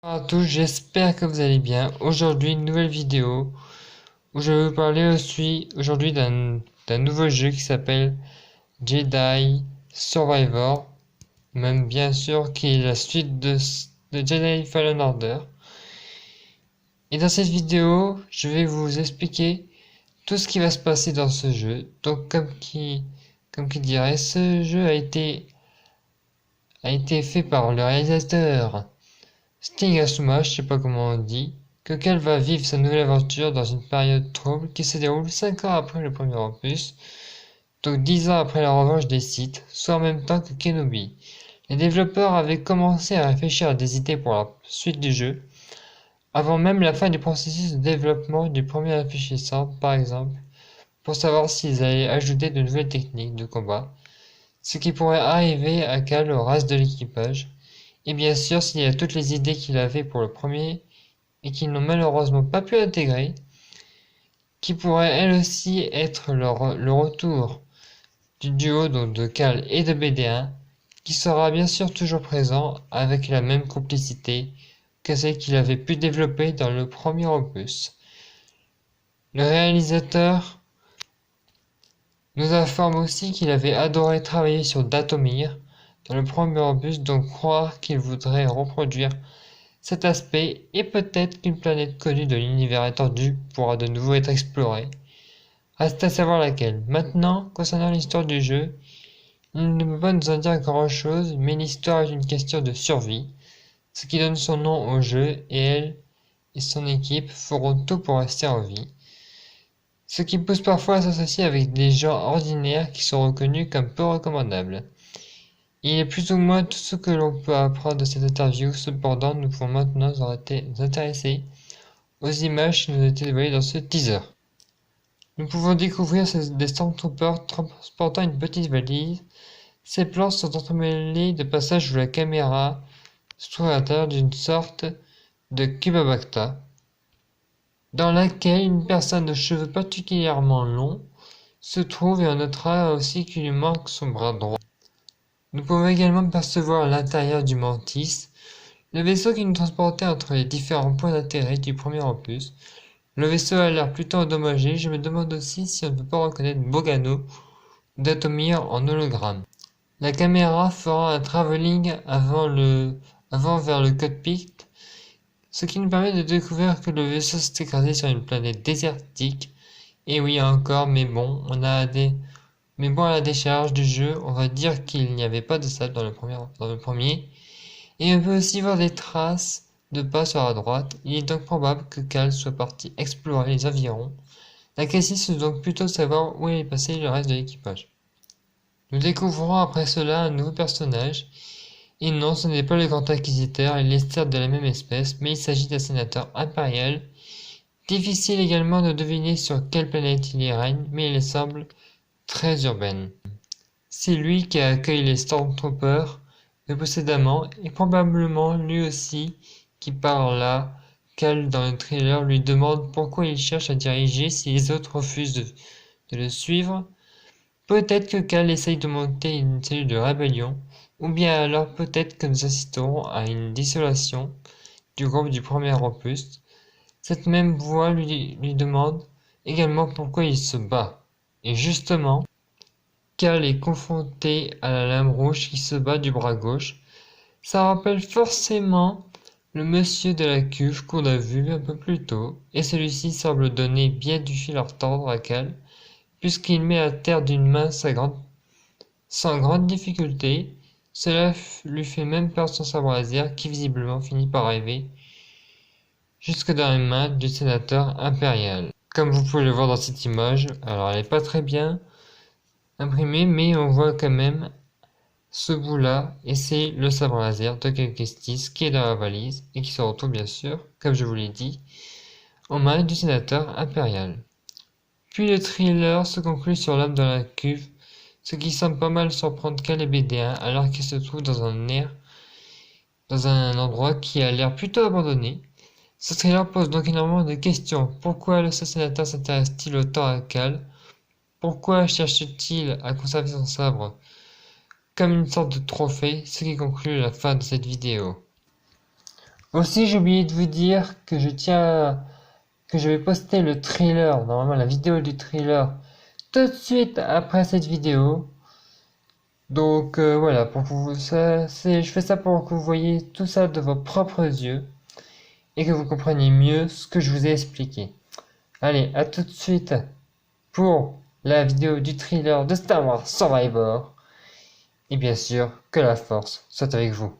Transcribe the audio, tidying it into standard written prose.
Bonjour à tous, j'espère que vous allez bien. Aujourd'hui, une nouvelle vidéo où je vais vous parler aussi aujourd'hui d'un nouveau jeu qui s'appelle Jedi Survivor, même bien sûr qui est la suite de Jedi Fallen Order. Et dans cette vidéo, je vais vous expliquer tout ce qui va se passer dans ce jeu. Donc comme qui dirait, ce jeu a été fait par le réalisateur Sting Asuma, je sais pas comment on dit, que Cal va vivre sa nouvelle aventure dans une période trouble qui se déroule 5 ans après le premier opus, donc 10 ans après la revanche des Sith, soit en même temps que Kenobi. Les développeurs avaient commencé à réfléchir à des idées pour la suite du jeu, avant même la fin du processus de développement du premier réfléchissant, par exemple, pour savoir s'ils allaient ajouter de nouvelles techniques de combat, ce qui pourrait arriver à Cal au reste de l'équipage, et bien sûr s'il y a toutes les idées qu'il avait pour le premier et qu'ils n'ont malheureusement pas pu intégrer, qui pourrait elle aussi être le retour du duo donc de Cal et de BD1, qui sera bien sûr toujours présent avec la même complicité que celle qu'il avait pu développer dans le premier opus. Le réalisateur nous informe aussi qu'il avait adoré travailler sur Dathomir dans le premier opus, donc croire qu'il voudrait reproduire cet aspect et peut-être qu'une planète connue de l'univers étendu pourra de nouveau être explorée. Reste à savoir laquelle. Maintenant, concernant l'histoire du jeu, il ne peut pas nous en dire grand-chose, mais l'histoire est une question de survie, ce qui donne son nom au jeu, et elle et son équipe feront tout pour rester en vie. Ce qui pousse parfois à s'associer avec des gens ordinaires qui sont reconnus comme peu recommandables. Il est plus ou moins tout ce que l'on peut apprendre de cette interview, cependant nous pouvons maintenant nous intéresser aux images qui nous ont été dévoilées dans ce teaser. Nous pouvons découvrir des Stormtroopers transportant une petite valise. Ces plans sont entremêlés de passages où la caméra se trouve à l'intérieur d'une sorte de Cubabacta, dans laquelle une personne de cheveux particulièrement longs se trouve et on notera aussi qu'il lui manque son bras droit. Nous pouvons également percevoir l'intérieur du Mantis, le vaisseau qui nous transportait entre les différents points d'intérêt du premier opus. Le vaisseau a l'air plutôt endommagé, je me demande aussi si on ne peut pas reconnaître Bogano ou Dathomir en hologramme. La caméra fera un travelling avant vers le cockpit, ce qui nous permet de découvrir que le vaisseau s'est écrasé sur une planète désertique. Et oui encore, mais bon, à la décharge du jeu, on va dire qu'il n'y avait pas de sable dans le premier. Et on peut aussi voir des traces de pas sur la droite. Il est donc probable que Cal soit parti explorer les environs. La question c'est donc plutôt de savoir où est passé le reste de l'équipage. Nous découvrons après cela un nouveau personnage. Et non, ce n'est pas le grand inquisiteur, il est certes de la même espèce, mais il s'agit d'un sénateur impérial. Difficile également de deviner sur quelle planète il y règne, mais il semble très urbaine. C'est lui qui a accueilli les Stormtroopers précédemment, et probablement lui aussi qui par là. Cal dans le trailer lui demande pourquoi il cherche à diriger si les autres refusent de le suivre. Peut-être que Cal essaye de monter une cellule de rébellion, ou bien alors peut-être que nous assisterons à une dissolution du groupe du premier opus. Cette même voix lui demande également pourquoi il se bat. Et justement, Cal est confronté à la lame rouge qui se bat du bras gauche. Ça rappelle forcément le monsieur de la cuve qu'on a vu un peu plus tôt, et celui-ci semble donner bien du fil à retordre à Cal, puisqu'il met à terre d'une main sans grande difficulté. Cela lui fait même perdre son sabre laser qui visiblement finit par arriver jusque dans les mains du sénateur impérial. Comme vous pouvez le voir dans cette image, alors elle n'est pas très bien imprimée, mais on voit quand même ce bout-là, et c'est le sabre laser de Cal Kestis qui est dans la valise, et qui se retrouve bien sûr, comme je vous l'ai dit, aux mains du sénateur impérial. Puis le thriller se conclut sur l'homme dans la cuve, ce qui semble pas mal surprendre Cal et BD1 alors qu'il se trouve dans un endroit qui a l'air plutôt abandonné. Ce thriller pose donc énormément de questions. Pourquoi le sénateur s'intéresse-t-il autant à Cal? Pourquoi cherche-t-il à conserver son sabre comme une sorte de trophée? Ce qui conclut la fin de cette vidéo. Aussi, j'ai oublié de vous dire que je vais poster le trailer, normalement la vidéo du trailer, tout de suite après cette vidéo. Donc voilà, pour que je fais ça pour que vous voyez tout ça de vos propres yeux et que vous compreniez mieux ce que je vous ai expliqué. Allez, à tout de suite pour la vidéo du thriller de Star Wars Survivor. Et bien sûr, que la force soit avec vous.